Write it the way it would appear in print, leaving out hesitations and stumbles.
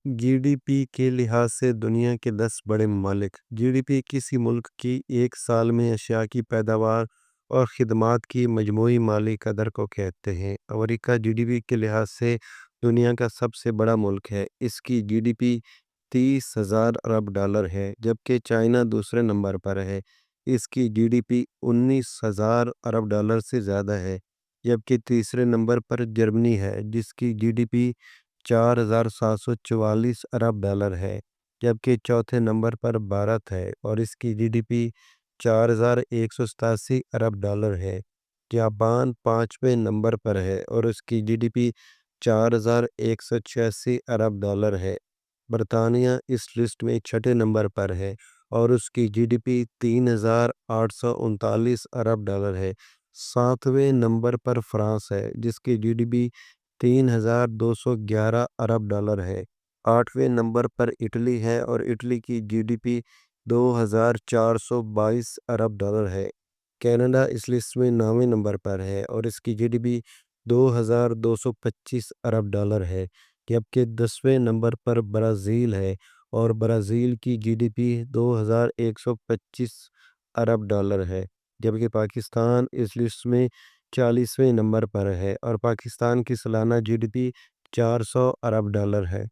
GDP के लिहाज से दुनिया के 10 बड़े ममालिक। जीडीपी किसी मुल्क की एक साल में अशिया की पैदावार और खिदमात की मजमूई माली कदर को कहते हैं। अमेरिका जीडीपी के लिहाज से दुनिया का सबसे बड़ा मुल्क है। इसकी जीडीपी 30,000 अरब डॉलर है, जबकि चाइना दूसरे नंबर पर है। इसकी जीडीपी 19,000 अरब डॉलर से ज़्यादा है, जबकि तीसरे नंबर पर जर्मनी है, जिसकी जीडीपी 4,744 अरब डॉलर है, जबकि चौथे नंबर पर भारत है और इसकी जीडीपी 4,187 अरब डॉलर है। जापान पाँचवें नंबर पर है और उसकी जीडीपी 4,186 अरब डॉलर है। बरतानिया इस लिस्ट में छठे नंबर पर है और उसकी जीडीपी 3,839 अरब डॉलर है। सातवें नंबर पर फ्रांस है, जिसकी जीडीपी 3,211 अरब डॉलर है। आठवें नंबर पर इटली है और इटली की जीडीपी 2,422 अरब डॉलर है। कनाडा इस लिस्ट में 9वें नंबर पर है और इसकी जीडीपी 2,225 अरब डॉलर है, जबकि 10वें नंबर पर ब्राज़ील है और ब्राज़ील की जीडीपी 2,125 अरब डॉलर है, जबकि पाकिस्तान इस लिस्ट में 40वें नंबर पर है और पाकिस्तान की सालाना जीडीपी 400 अरब डॉलर है।